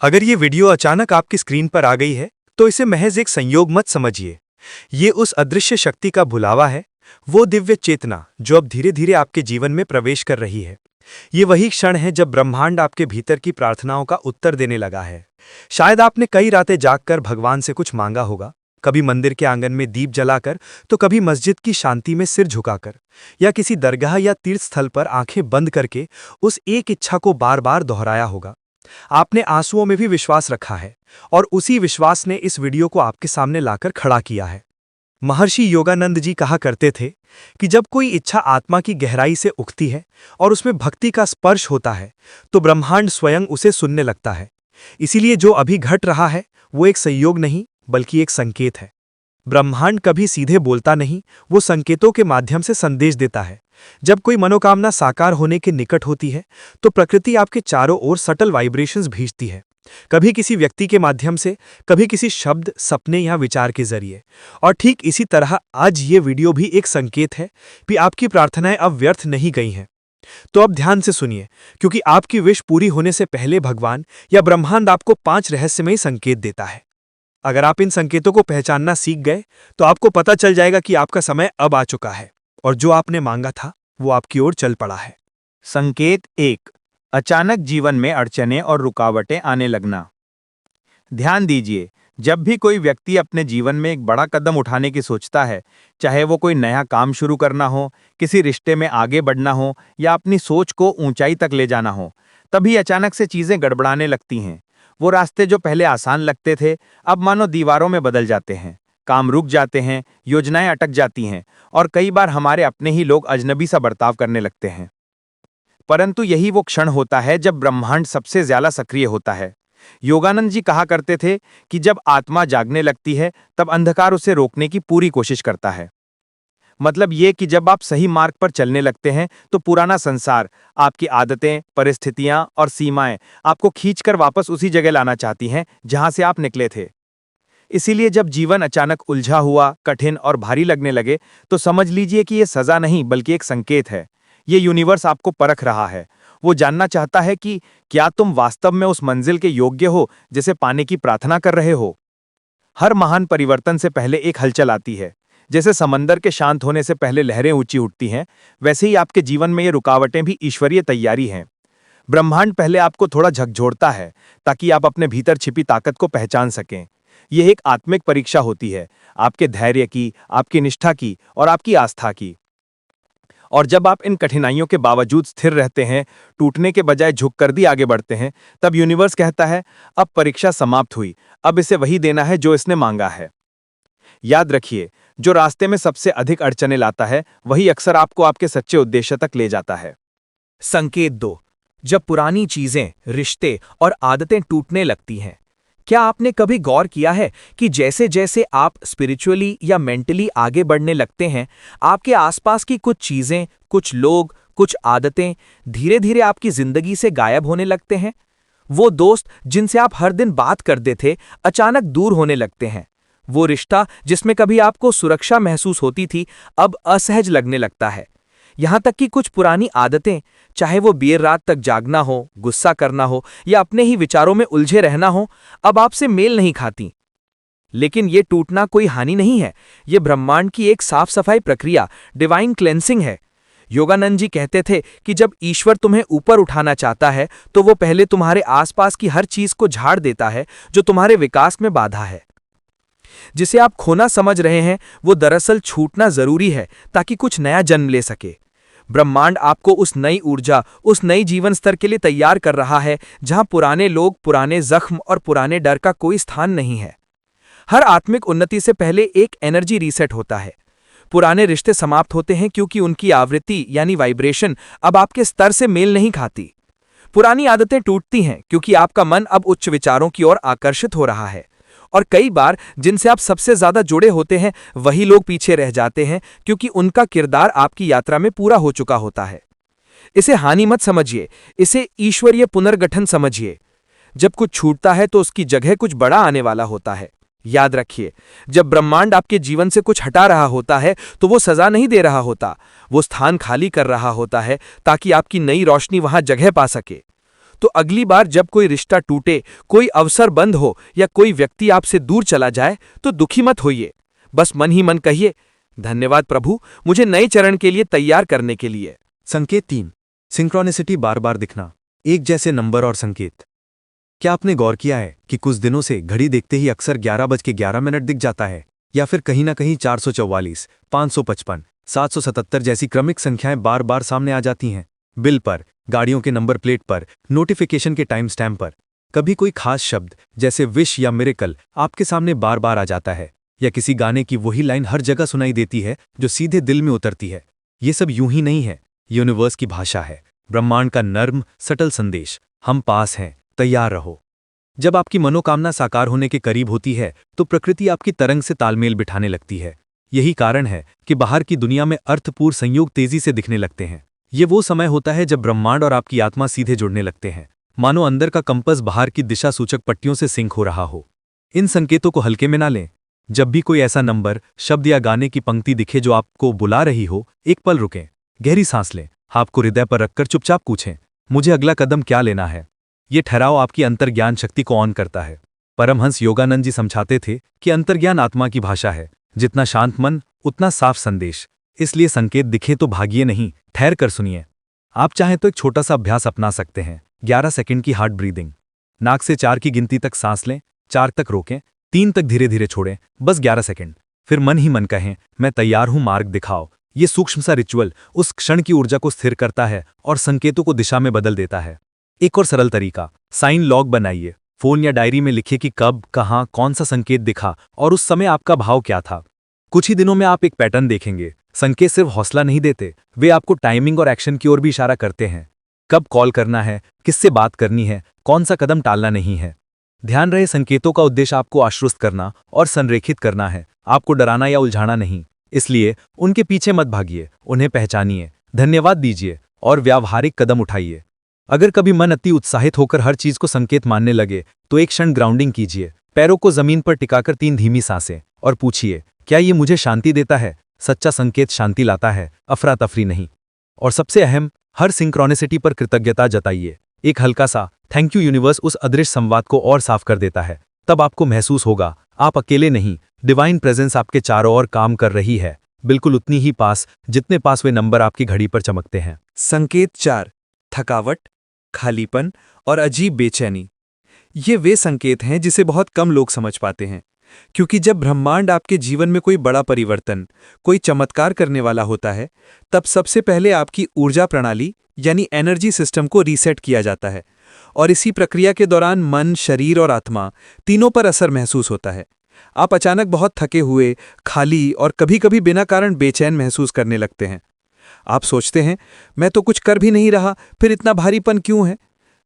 अगर ये वीडियो अचानक आपकी स्क्रीन पर आ गई है, तो इसे महज एक संयोग मत समझिए। ये उस अदृश्य शक्ति का बुलावा है, वो दिव्य चेतना जो अब धीरे धीरे आपके जीवन में प्रवेश कर रही है। ये वही क्षण है जब ब्रह्मांड आपके भीतर की प्रार्थनाओं का उत्तर देने लगा है। शायद आपने कई रातें जागकर भगवान से कुछ मांगा होगा, कभी मंदिर के आंगन में दीप जलाकर, तो कभी मस्जिद की शांति में सिर झुकाकर, या किसी दरगाह या तीर्थ स्थल पर आंखें बंद करके उस एक इच्छा को बार बार दोहराया होगा। आपने आंसुओं में भी विश्वास रखा है, और उसी विश्वास ने इस वीडियो को आपके सामने लाकर खड़ा किया है। महर्षि योगानंद जी कहा करते थे कि जब कोई इच्छा आत्मा की गहराई से उठती है और उसमें भक्ति का स्पर्श होता है, तो ब्रह्मांड स्वयं उसे सुनने लगता है। इसीलिए जो अभी घट रहा है वो एक संयोग नहीं, बल्कि एक संकेत है। ब्रह्मांड कभी सीधे बोलता नहीं, वो संकेतों के माध्यम से संदेश देता है। जब कोई मनोकामना साकार होने के निकट होती है, तो प्रकृति आपके चारों ओर सटल वाइब्रेशंस भेजती है, कभी किसी व्यक्ति के माध्यम से, कभी किसी शब्द, सपने या विचार के जरिए। और ठीक इसी तरह आज ये वीडियो भी एक संकेत है कि आपकी प्रार्थनाएं अब व्यर्थ नहीं गई हैं। तो अब ध्यान से सुनिए, क्योंकि आपकी विश पूरी होने से पहले भगवान या ब्रह्मांड आपको 5 रहस्यमयी संकेत देता है। अगर आप इन संकेतों को पहचानना सीख गए, तो आपको पता चल जाएगा कि आपका समय अब आ चुका है, और जो आपने मांगा था वो आपकी ओर चल पड़ा है। संकेत 1। अचानक जीवन में अड़चनें और रुकावटें आने लगना। ध्यान दीजिए, जब भी कोई व्यक्ति अपने जीवन में एक बड़ा कदम उठाने की सोचता है, चाहे वो कोई नया काम शुरू करना हो, किसी रिश्ते में आगे बढ़ना हो या अपनी सोच को ऊंचाई तक ले जाना हो, तभी अचानक से चीजें गड़बड़ाने लगती हैं। वो रास्ते जो पहले आसान लगते थे, अब मानो दीवारों में बदल जाते हैं। काम रुक जाते हैं, योजनाएं अटक जाती हैं, और कई बार हमारे अपने ही लोग अजनबी सा बर्ताव करने लगते हैं। परंतु यही वो क्षण होता है जब ब्रह्मांड सबसे ज्यादा सक्रिय होता है। योगानंद जी कहा करते थे कि जब आत्मा जागने लगती है, तब अंधकार उसे रोकने की पूरी कोशिश करता है। मतलब ये कि जब आप सही मार्ग पर चलने लगते हैं, तो पुराना संसार, आपकी आदतें, परिस्थितियां और सीमाएं आपको खींचकर वापस उसी जगह लाना चाहती हैं जहां से आप निकले थे। इसीलिए जब जीवन अचानक उलझा हुआ, कठिन और भारी लगने लगे, तो समझ लीजिए कि ये सजा नहीं, बल्कि एक संकेत है। ये यूनिवर्स आपको परख रहा है। वो जानना चाहता है कि क्या तुम वास्तव में उस मंजिल के योग्य हो जिसे पाने की प्रार्थना कर रहे हो। हर महान परिवर्तन से पहले एक हलचल आती है। जैसे समंदर के शांत होने से पहले लहरें ऊंची उठती हैं, वैसे ही आपके जीवन में ये रुकावटें भी ईश्वरीय तैयारी हैं। ब्रह्मांड पहले आपको थोड़ा झकझोरता है, ताकि आप अपने भीतर छिपी ताकत को पहचान सकें। यह एक आत्मिक परीक्षा होती है, आपके धैर्य की, आपकी निष्ठा की और आपकी आस्था की। और जब आप इन कठिनाइयों के बावजूद स्थिर रहते हैं, टूटने के बजाय झुककर भी आगे बढ़ते हैं, तब यूनिवर्स कहता है, अब परीक्षा समाप्त हुई, अब इसे वही देना है जो इसने मांगा है। याद रखिए, जो रास्ते में सबसे अधिक अड़चनें लाता है, वही अक्सर आपको आपके सच्चे उद्देश्य तक ले जाता है। संकेत 2। जब पुरानी चीजें, रिश्ते और आदतें टूटने लगती हैं। क्या आपने कभी गौर किया है कि जैसे जैसे आप स्पिरिचुअली या मेंटली आगे बढ़ने लगते हैं, आपके आसपास की कुछ चीजें, कुछ लोग, कुछ आदतें धीरे धीरे आपकी जिंदगी से गायब होने लगते हैं? वो दोस्त जिनसे आप हर दिन बात करते थे, अचानक दूर होने लगते हैं। वो रिश्ता जिसमें कभी आपको सुरक्षा महसूस होती थी, अब असहज लगने लगता है। यहाँ तक कि कुछ पुरानी आदतें, चाहे वो देर रात तक जागना हो, गुस्सा करना हो या अपने ही विचारों में उलझे रहना हो, अब आपसे मेल नहीं खाती। लेकिन ये टूटना कोई हानि नहीं है, ये ब्रह्मांड की एक साफ सफाई प्रक्रिया, डिवाइन क्लेंसिंग है। योगानंद जी कहते थे कि जब ईश्वर तुम्हें ऊपर उठाना चाहता है, तो वो पहले तुम्हारे आसपास की हर चीज को झाड़ देता है जो तुम्हारे विकास में बाधा है। जिसे आप खोना समझ रहे हैं, वो दरअसल छूटना जरूरी है, ताकि कुछ नया जन्म ले सके। ब्रह्मांड आपको उस नई ऊर्जा, उस नई जीवन स्तर के लिए तैयार कर रहा है, जहां पुराने लोग, पुराने जख्म और पुराने डर का कोई स्थान नहीं है। हर आत्मिक उन्नति से पहले एक एनर्जी रीसेट होता है। पुराने रिश्ते समाप्त होते हैं क्योंकि उनकी आवृत्ति यानी वाइब्रेशन अब आपके स्तर से मेल नहीं खाती। पुरानी आदतें टूटती हैं क्योंकि आपका मन अब उच्च विचारों की ओर आकर्षित हो रहा है। और कई बार जिनसे आप सबसे ज्यादा जुड़े होते हैं, वही लोग पीछे रह जाते हैं क्योंकि उनका किरदार आपकी यात्रा में पूरा हो चुका होता है। इसे हानि मत समझिए, इसे ईश्वरीय पुनर्गठन समझिए। जब कुछ छूटता है तो उसकी जगह कुछ बड़ा आने वाला होता है। याद रखिए, जब ब्रह्मांड आपके जीवन से कुछ हटा रहा होता है, तो वो सजा नहीं दे रहा होता, वो स्थान खाली कर रहा होता है ताकि आपकी नई रोशनी वहां जगह पा सके। तो अगली बार जब कोई रिश्ता टूटे, कोई अवसर बंद हो या कोई व्यक्ति आपसे दूर चला जाए तो दुखी मत होइए। बस मन ही मन कहिए, धन्यवाद प्रभु, मुझे नए चरण के लिए तैयार करने के लिए। संकेत 3, सिंक्रोनिसिटी बार बार दिखना, एक जैसे नंबर और संकेत। क्या आपने गौर किया है कि कुछ दिनों से घड़ी देखते ही अक्सर 11:11 दिख जाता है, या फिर कहीं ना कहीं 444, 555, 777 जैसी क्रमिक संख्याएं बार बार सामने आ जाती हैं? बिल पर, गाड़ियों के नंबर प्लेट पर, नोटिफिकेशन के टाइम स्टैम्प पर। कभी कोई खास शब्द जैसे विश या मिरेकल आपके सामने बार बार आ जाता है, या किसी गाने की वही लाइन हर जगह सुनाई देती है जो सीधे दिल में उतरती है। ये सब यूं ही नहीं है, यूनिवर्स की भाषा है, ब्रह्मांड का नर्म सटल संदेश, हम पास हैं, तैयार रहो। जब आपकी मनोकामना साकार होने के करीब होती है तो प्रकृति आपकी तरंग से तालमेल बिठाने लगती है। यही कारण है कि बाहर की दुनिया में अर्थपूर्ण संयोग तेजी से दिखने लगते हैं। ये वो समय होता है जब ब्रह्मांड और आपकी आत्मा सीधे जुड़ने लगते हैं, मानो अंदर का कंपस बाहर की दिशा सूचक पट्टियों से सिंक हो रहा हो। इन संकेतों को हल्के में ना लें। जब भी कोई ऐसा नंबर, शब्द या गाने की पंक्ति दिखे जो आपको बुला रही हो, एक पल रुकें, गहरी सांस लें, हाथ को हृदय पर रखकर चुपचाप पूछें, मुझे अगला कदम क्या लेना है। ये ठहराव आपकी अंतर्ज्ञान शक्ति को ऑन करता है। परमहंस योगानंद जी समझाते थे कि अंतर्ज्ञान आत्मा की भाषा है, जितना शांत मन उतना साफ संदेश। इसलिए संकेत दिखे तो भागिए नहीं, ठहर कर सुनिए। आप चाहें तो एक छोटा सा अभ्यास अपना सकते हैं। 11 सेकंड की हार्ट ब्रीदिंग। नाक से 4 की गिनती तक सांस लें, 4 तक रोकें, 3 तक धीरे धीरे छोड़ें, बस 11 सेकंड। फिर मन ही मन कहें, मैं तैयार हूं, मार्ग दिखाओ। ये सूक्ष्म सा रिचुअल उस क्षण की ऊर्जा को स्थिर करता है और संकेतों को दिशा में बदल देता है। एक और सरल तरीका, साइन लॉग बनाइए। फोन या डायरी में लिखिए कि कब, कहां, कौन सा संकेत दिखा और उस समय आपका भाव क्या था। कुछ ही दिनों में आप एक पैटर्न देखेंगे। संकेत सिर्फ हौसला नहीं देते, वे आपको टाइमिंग और एक्शन की ओर भी इशारा करते हैं। कब कॉल करना है, किससे बात करनी है, कौन सा कदम टालना नहीं है। ध्यान रहे, संकेतों का उद्देश्य आपको आश्वस्त करना और संरेखित करना है, आपको डराना या उलझाना नहीं। इसलिए उनके पीछे मत भागिए, उन्हें पहचानिए, धन्यवाद दीजिए और व्यावहारिक कदम उठाइए। अगर कभी मन अति उत्साहित होकर हर चीज को संकेत मानने लगे तो एक क्षण ग्राउंडिंग कीजिए। पैरों को जमीन पर टिकाकर 3 धीमी सांसें और पूछिए, क्या ये मुझे शांति देता है। सच्चा संकेत शांति लाता है, अफरा तफरी नहीं। और सबसे अहम, हर सिंक्रोनिसिटी पर कृतज्ञता जताइए। एक हल्का सा थैंक यू यूनिवर्स उस अदृश्य संवाद को और साफ कर देता है। तब आपको महसूस होगा आप अकेले नहीं, डिवाइन प्रेजेंस आपके चारों ओर काम कर रही है, बिल्कुल उतनी ही पास जितने पास वे नंबर आपकी घड़ी पर चमकते हैं। संकेत 4, थकावट, खालीपन और अजीब बेचैनी। ये वे संकेत हैं जिसे बहुत कम लोग समझ पाते हैं, क्योंकि जब ब्रह्मांड आपके जीवन में कोई बड़ा परिवर्तन, कोई चमत्कार करने वाला होता है, तब सबसे पहले आपकी ऊर्जा प्रणाली यानी एनर्जी सिस्टम को रीसेट किया जाता है। और इसी प्रक्रिया के दौरान मन, शरीर और आत्मा तीनों पर असर महसूस होता है। आप अचानक बहुत थके हुए, खाली और कभी-कभी बिना कारण बेचैन महसूस करने लगते हैं। आप सोचते हैं, मैं तो कुछ कर भी नहीं रहा, फिर इतना भारीपन क्यों है।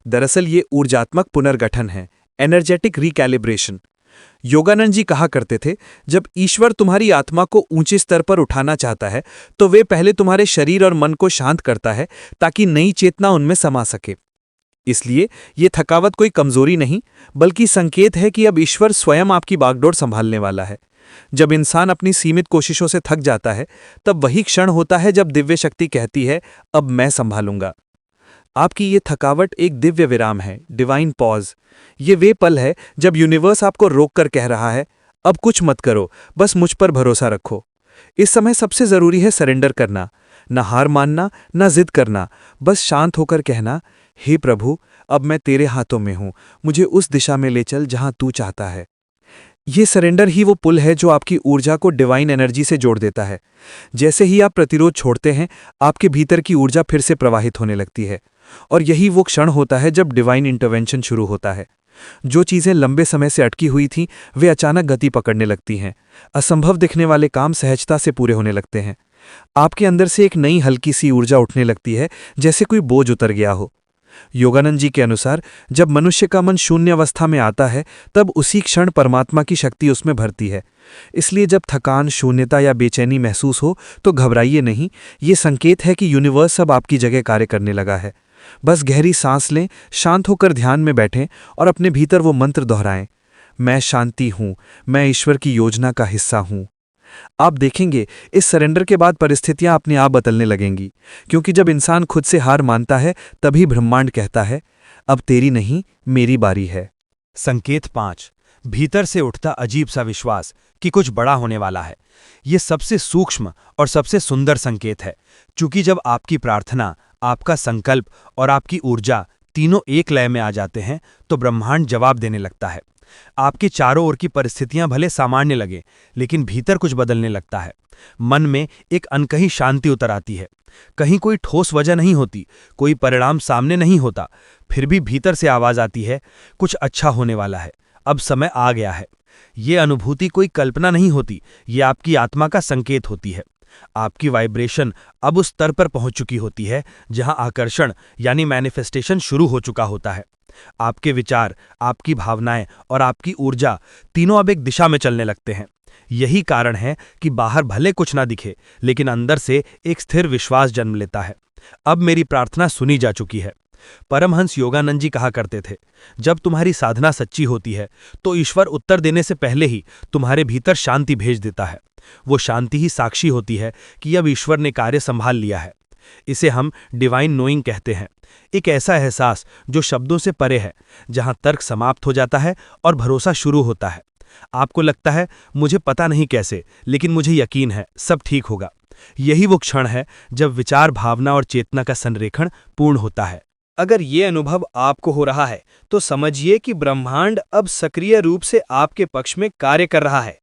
दरअसल ये ऊर्जात्मक पुनर्गठन है, एनर्जेटिक रिकैलिब्रेशन। योगानंद जी कहा करते थे, जब ईश्वर तुम्हारी आत्मा को ऊंचे स्तर पर उठाना चाहता है तो वे पहले तुम्हारे शरीर और मन को शांत करता है ताकि नई चेतना उनमें समा सके। इसलिए ये थकावट कोई कमजोरी नहीं, बल्कि संकेत है कि अब ईश्वर स्वयं आपकी बागडोर संभालने वाला है। जब इंसान अपनी सीमित कोशिशों से थक जाता है, तब वही क्षण होता है जब दिव्य शक्ति कहती है, अब मैं संभालूंगा। आपकी ये थकावट एक दिव्य विराम है, डिवाइन पॉज। ये वे पल है जब यूनिवर्स आपको रोककर कह रहा है, अब कुछ मत करो, बस मुझ पर भरोसा रखो। इस समय सबसे जरूरी है सरेंडर करना, ना हार मानना, ना जिद करना, बस शांत होकर कहना, हे प्रभु, अब मैं तेरे हाथों में हूं, मुझे उस दिशा में ले चल जहां तू चाहता है। ये सरेंडर ही वो पुल है जो आपकी ऊर्जा को डिवाइन एनर्जी से जोड़ देता है। जैसे ही आप प्रतिरोध छोड़ते हैं, आपके भीतर की ऊर्जा फिर से प्रवाहित होने लगती है। और यही वो क्षण होता है जब डिवाइन इंटरवेंशन शुरू होता है। जो चीज़ें लंबे समय से अटकी हुई थीं, वे अचानक गति पकड़ने लगती हैं। असंभव दिखने वाले काम सहजता से पूरे होने लगते हैं। आपके अंदर से एक नई हल्की सी ऊर्जा उठने लगती है, जैसे कोई बोझ उतर गया हो। योगानंद जी के अनुसार जब मनुष्य का मन शून्य अवस्था में आता है, तब उसी क्षण परमात्मा की शक्ति उसमें भरती है। इसलिए जब थकान, शून्यता या बेचैनी महसूस हो तो घबराइए नहीं, ये संकेत है कि यूनिवर्स अब आपकी जगह कार्य करने लगा है। बस गहरी सांस लें, शांत होकर ध्यान में बैठें और अपने भीतर वो मंत्र दोहराएं, मैं शांति हूं, मैं ईश्वर की योजना का हिस्सा हूं। आप देखेंगे इस सरेंडर के बाद परिस्थितियां अपने आप बदलने लगेंगी, क्योंकि जब इंसान खुद से हार मानता है तभी ब्रह्मांड कहता है, अब तेरी नहीं, मेरी बारी है। संकेत 5। भीतर से उठता अजीब सा विश्वास कि कुछ बड़ा होने वाला है। ये सबसे सूक्ष्म और सबसे सुंदर संकेत है, क्योंकि जब आपकी प्रार्थना, आपका संकल्प और आपकी ऊर्जा तीनों एक लय में आ जाते हैं तो ब्रह्मांड जवाब देने लगता है। आपके चारों ओर की परिस्थितियां भले सामान्य लगे, लेकिन भीतर कुछ बदलने लगता है। मन में एक अनकही शांति उतर आती है। कहीं कोई ठोस वजह नहीं होती, कोई परिणाम सामने नहीं होता, फिर भी भीतर से आवाज आती है, कुछ अच्छा होने वाला है, अब समय आ गया है। ये अनुभूति कोई कल्पना नहीं होती, ये आपकी आत्मा का संकेत होती है। आपकी वाइब्रेशन अब उस स्तर पर पहुंच चुकी होती है जहां आकर्षण यानी मैनिफेस्टेशन शुरू हो चुका होता है। आपके विचार, आपकी भावनाएं और आपकी ऊर्जा तीनों अब एक दिशा में चलने लगते हैं। यही कारण है कि बाहर भले कुछ ना दिखे, लेकिन अंदर से एक स्थिर विश्वास जन्म लेता है। अब मेरी प्रार्थना सुनी जा चुकी है। परमहंस योगानंद जी कहा करते थे, जब तुम्हारी साधना सच्ची होती है तो ईश्वर उत्तर देने से पहले ही तुम्हारे भीतर शांति भेज देता है। वो शांति ही साक्षी होती है कि अब ईश्वर ने कार्य संभाल लिया है। इसे हम डिवाइन नोइंग कहते हैं, एक ऐसा एहसास जो शब्दों से परे है, जहां तर्क समाप्त हो जाता है और भरोसा शुरू होता है। आपको लगता है मुझे पता नहीं कैसे, लेकिन मुझे यकीन है सब ठीक होगा। यही वो क्षण है जब विचार, भावना और चेतना का संरेखण पूर्ण होता है। अगर ये अनुभव आपको हो रहा है तो समझिए कि ब्रह्मांड अब सक्रिय रूप से आपके पक्ष में कार्य कर रहा है।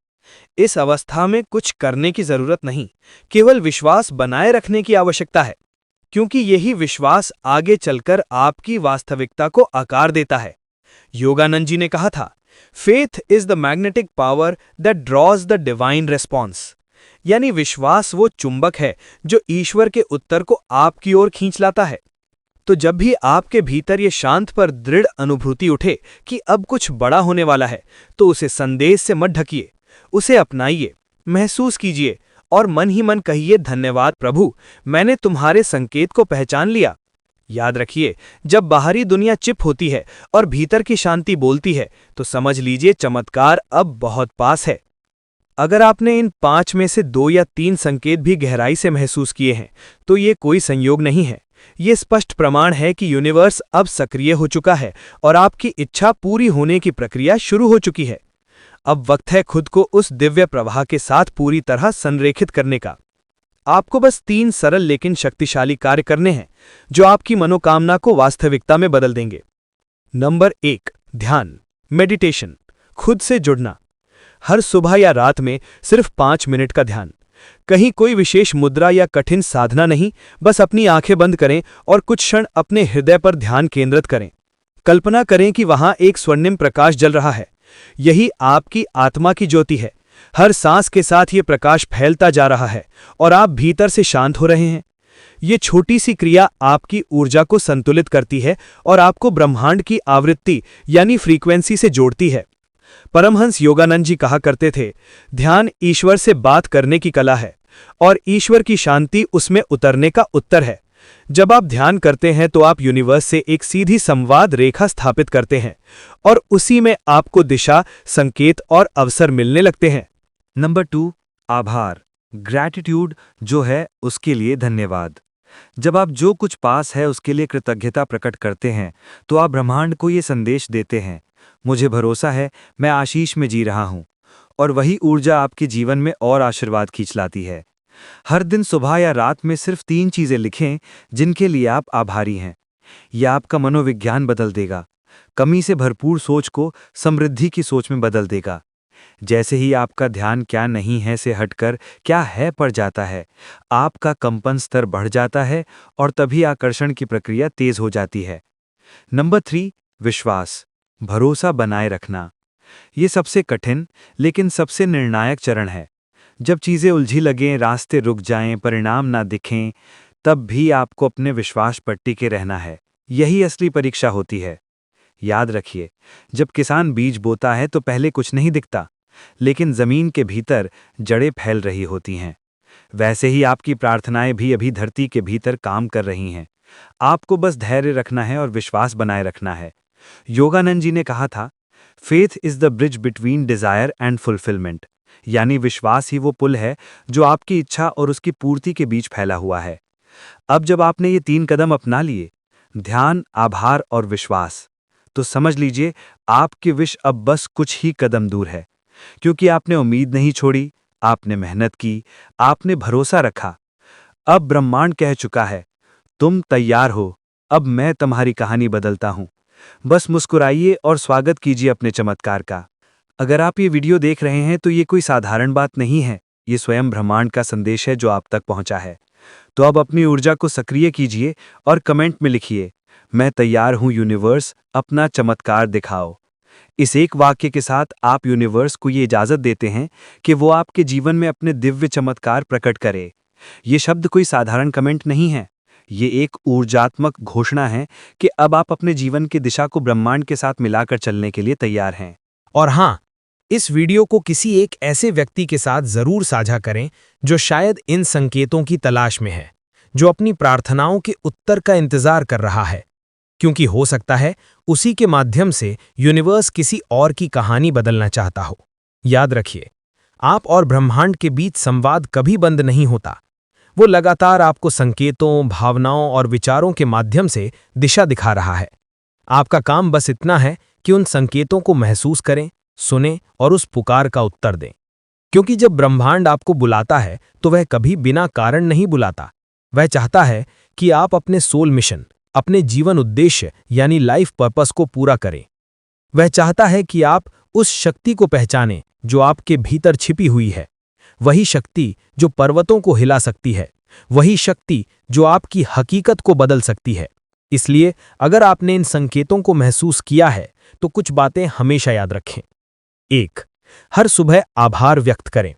इस अवस्था में कुछ करने की जरूरत नहीं, केवल विश्वास बनाए रखने की आवश्यकता है, क्योंकि यही विश्वास आगे चलकर आपकी वास्तविकता को आकार देता है। योगानंद जी ने कहा था, faith is the magnetic power that drawers the divine response. यानी विश्वास वो चुंबक है जो ईश्वर के उत्तर को आपकी ओर खींच लाता है। तो जब भी आपके भीतर ये शांत पर दृढ़ अनुभूति उठे कि अब कुछ बड़ा होने वाला है, तो उसे संदेश से मत ढकिए, उसे अपनाइए, महसूस कीजिए और मन ही मन कहिए, धन्यवाद प्रभु, मैंने तुम्हारे संकेत को पहचान लिया। याद रखिए, जब बाहरी दुनिया चिप होती है और भीतर की शांति बोलती है, तो समझ लीजिए चमत्कार अब बहुत पास है। अगर आपने इन 5 में से 2 या 3 संकेत भी गहराई से महसूस किए हैं, तो ये कोई संयोग नहीं है। ये स्पष्ट प्रमाण है कि यूनिवर्स अब सक्रिय हो चुका है और आपकी इच्छा पूरी होने की प्रक्रिया शुरू हो चुकी है। अब वक्त है खुद को उस दिव्य प्रवाह के साथ पूरी तरह संरेखित करने का। आपको बस 3 सरल लेकिन शक्तिशाली कार्य करने हैं, जो आपकी मनोकामना को वास्तविकता में बदल देंगे। नंबर 1, ध्यान, मेडिटेशन, खुद से जुड़ना। हर सुबह या रात में सिर्फ 5 मिनट का ध्यान। कहीं कोई विशेष मुद्रा या कठिन साधना नहीं, बस अपनी आंखें बंद करें और कुछ क्षण अपने हृदय पर ध्यान केंद्रित करें। कल्पना करें कि वहां एक स्वर्णिम प्रकाश जल रहा है। यही आपकी आत्मा की ज्योति है। हर सांस के साथ ये प्रकाश फैलता जा रहा है और आप भीतर से शांत हो रहे हैं। ये छोटी सी क्रिया आपकी ऊर्जा को संतुलित करती है और आपको ब्रह्मांड की आवृत्ति यानी फ्रीक्वेंसी से जोड़ती है। परमहंस योगानंद जी कहा करते थे, ध्यान ईश्वर से बात करने की कला है और ईश्वर की शांति उसमें उतरने का उत्तर है। जब आप ध्यान करते हैं तो आप यूनिवर्स से एक सीधी संवाद रेखा स्थापित करते हैं और उसी में आपको दिशा, संकेत और अवसर मिलने लगते हैं। नंबर 2, आभार, ग्रैटिट्यूड, जो है उसके लिए धन्यवाद। जब आप जो कुछ पास है उसके लिए कृतज्ञता प्रकट करते हैं, तो आप ब्रह्मांड को ये संदेश देते हैं, मुझे भरोसा है, मैं आशीष में जी रहा हूं। और वही ऊर्जा आपके जीवन में और आशीर्वाद खींच लाती है। हर दिन सुबह या रात में सिर्फ 3 चीजें लिखें जिनके लिए आप आभारी हैं। यह आपका मनोविज्ञान बदल देगा। कमी से भरपूर सोच को समृद्धि की सोच में बदल देगा। जैसे ही आपका ध्यान क्या नहीं है से हटकर क्या है पर जाता है, आपका कंपन स्तर बढ़ जाता है और तभी आकर्षण की प्रक्रिया तेज हो जाती है। नंबर 3, विश्वास, भरोसा बनाए रखना। ये सबसे कठिन लेकिन सबसे निर्णायक चरण है। जब चीजें उलझी लगें, रास्ते रुक जाएं, परिणाम ना दिखें, तब भी आपको अपने विश्वास पर टिके रहना है। यही असली परीक्षा होती है। याद रखिए, जब किसान बीज बोता है तो पहले कुछ नहीं दिखता, लेकिन जमीन के भीतर जड़ें फैल रही होती हैं। वैसे ही आपकी प्रार्थनाएं भी अभी धरती के भीतर काम कर रही हैं। आपको बस धैर्य रखना है और विश्वास बनाए रखना है। योगानंद जी ने कहा था, faith is the bridge between desire and fulfilment. यानी विश्वास ही वो पुल है जो आपकी इच्छा और उसकी पूर्ति के बीच फैला हुआ है। अब जब आपने ये 3 कदम अपना लिए, ध्यान, आभार और विश्वास। तो समझ लीजिए आपकी विश अब बस कुछ ही कदम दूर है, क्योंकि आपने उम्मीद नहीं छोड़ी, आपने मेहनत की, आपने भरोसा रखा। अब ब्रह्मांड कह चुका है, तुम तैयार हो, अब मैं तुम्हारी कहानी बदलता हूं। बस मुस्कुराइए और स्वागत कीजिए अपने चमत्कार का। अगर आप ये वीडियो देख रहे हैं तो ये कोई साधारण बात नहीं है, ये स्वयं ब्रह्मांड का संदेश है जो आप तक पहुंचा है। तो अब अपनी ऊर्जा को सक्रिय कीजिए और कमेंट में लिखिए, मैं तैयार हूं यूनिवर्स, अपना चमत्कार दिखाओ। इस एक वाक्य के साथ आप यूनिवर्स को ये इजाज़त देते हैं कि वो आपके जीवन में अपने दिव्य चमत्कार प्रकट करे। ये शब्द कोई साधारण कमेंट नहीं है, ये एक ऊर्जात्मक घोषणा है कि अब आप अपने जीवन की दिशा को ब्रह्मांड के साथ मिलाकर चलने के लिए तैयार हैं। और हाँ, इस वीडियो को किसी एक ऐसे व्यक्ति के साथ जरूर साझा करें जो शायद इन संकेतों की तलाश में है, जो अपनी प्रार्थनाओं के उत्तर का इंतजार कर रहा है, क्योंकि हो सकता है उसी के माध्यम से यूनिवर्स किसी और की कहानी बदलना चाहता हो। याद रखिए, आप और ब्रह्मांड के बीच संवाद कभी बंद नहीं होता। वो लगातार आपको संकेतों, भावनाओं और विचारों के माध्यम से दिशा दिखा रहा है। आपका काम बस इतना है कि उन संकेतों को महसूस करें, सुनें और उस पुकार का उत्तर दें। क्योंकि जब ब्रह्मांड आपको बुलाता है तो वह कभी बिना कारण नहीं बुलाता। वह चाहता है कि आप अपने सोल मिशन, अपने जीवन उद्देश्य यानी लाइफ पर्पस को पूरा करें। वह चाहता है कि आप उस शक्ति को पहचानें जो आपके भीतर छिपी हुई है, वही शक्ति जो पर्वतों को हिला सकती है, वही शक्ति जो आपकी हकीकत को बदल सकती है। इसलिए अगर आपने इन संकेतों को महसूस किया है तो कुछ बातें हमेशा याद रखें। 1. हर सुबह आभार व्यक्त करें।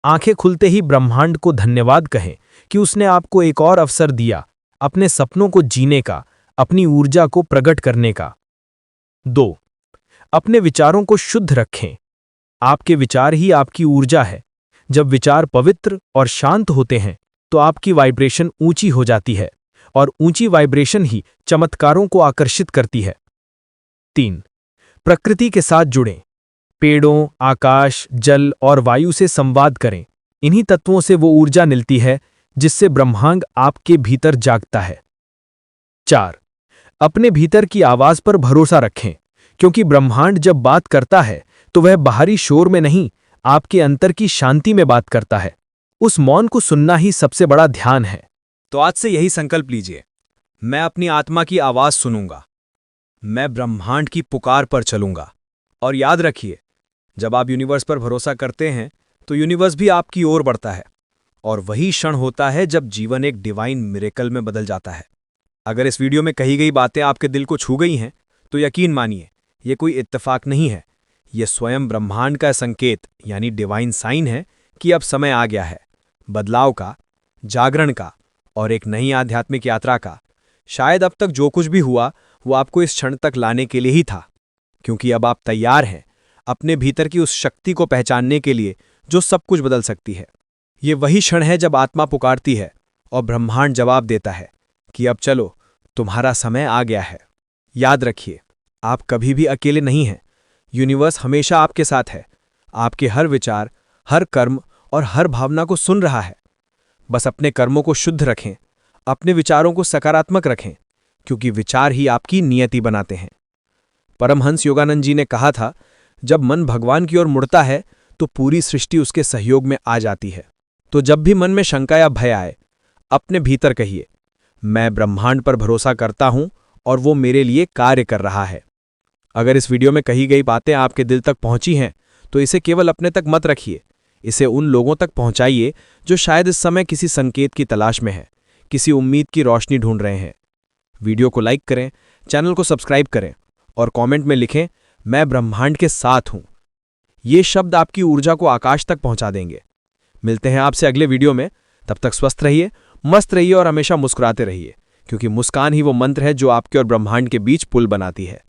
आंखें खुलते ही ब्रह्मांड को धन्यवाद कहें कि उसने आपको एक और अवसर दिया अपने सपनों को जीने का, अपनी ऊर्जा को प्रकट करने का। 2. अपने विचारों को शुद्ध रखें। आपके विचार ही आपकी ऊर्जा है। जब विचार पवित्र और शांत होते हैं तो आपकी वाइब्रेशन ऊंची हो जाती है और ऊंची वाइब्रेशन ही चमत्कारों को आकर्षित करती है। 3. प्रकृति के साथ जुड़ें। पेड़ों, आकाश, जल और वायु से संवाद करें। इन्हीं तत्वों से वो ऊर्जा मिलती है जिससे ब्रह्मांड आपके भीतर जागता है। 4. अपने भीतर की आवाज पर भरोसा रखें, क्योंकि ब्रह्मांड जब बात करता है तो वह बाहरी शोर में नहीं, आपके अंतर की शांति में बात करता है। उस मौन को सुनना ही सबसे बड़ा ध्यान है। तो आज से यही संकल्प लीजिए, मैं अपनी आत्मा की आवाज सुनूंगा, मैं ब्रह्मांड की पुकार पर चलूंगा। और याद रखिए, जब आप यूनिवर्स पर भरोसा करते हैं तो यूनिवर्स भी आपकी ओर बढ़ता है, और वही क्षण होता है जब जीवन एक डिवाइन मिरेकल में बदल जाता है। अगर इस वीडियो में कही गई बातें आपके दिल को छू गई हैं तो यकीन मानिए, ये कोई इत्तेफाक नहीं है, ये स्वयं ब्रह्मांड का संकेत यानी डिवाइन साइन है कि अब समय आ गया है बदलाव का, जागरण का और एक नई आध्यात्मिक यात्रा का। शायद अब तक जो कुछ भी हुआ वो आपको इस क्षण तक लाने के लिए ही था, क्योंकि अब आप तैयार हैं अपने भीतर की उस शक्ति को पहचानने के लिए जो सब कुछ बदल सकती है। ये वही क्षण है जब आत्मा पुकारती है और ब्रह्मांड जवाब देता है कि अब चलो, तुम्हारा समय आ गया है। याद रखिए, आप कभी भी अकेले नहीं हैं। यूनिवर्स हमेशा आपके साथ है, आपके हर विचार, हर कर्म और हर भावना को सुन रहा है। बस अपने कर्मों को शुद्ध रखें, अपने विचारों को सकारात्मक रखें, क्योंकि विचार ही आपकी नियति बनाते हैं। परमहंस योगानंद जी ने कहा था, जब मन भगवान की ओर मुड़ता है तो पूरी सृष्टि उसके सहयोग में आ जाती है। तो जब भी मन में शंका या भय आए, अपने भीतर कहिए, मैं ब्रह्मांड पर भरोसा करता हूं और वो मेरे लिए कार्य कर रहा है। अगर इस वीडियो में कही गई बातें आपके दिल तक पहुंची हैं तो इसे केवल अपने तक मत रखिए, इसे उन लोगों तक पहुंचाइए जो शायद इस समय किसी संकेत की तलाश में हैं, किसी उम्मीद की रोशनी ढूंढ रहे हैं। वीडियो को लाइक करें, चैनल को सब्सक्राइब करें और कमेंट में लिखें, मैं ब्रह्मांड के साथ हूं। ये शब्द आपकी ऊर्जा को आकाश तक पहुंचा देंगे। मिलते हैं आपसे अगले वीडियो में। तब तक स्वस्थ रहिए, मस्त रहिए और हमेशा मुस्कुराते रहिए, क्योंकि मुस्कान ही वो मंत्र है जो आपके और ब्रह्मांड के बीच पुल बनाती है।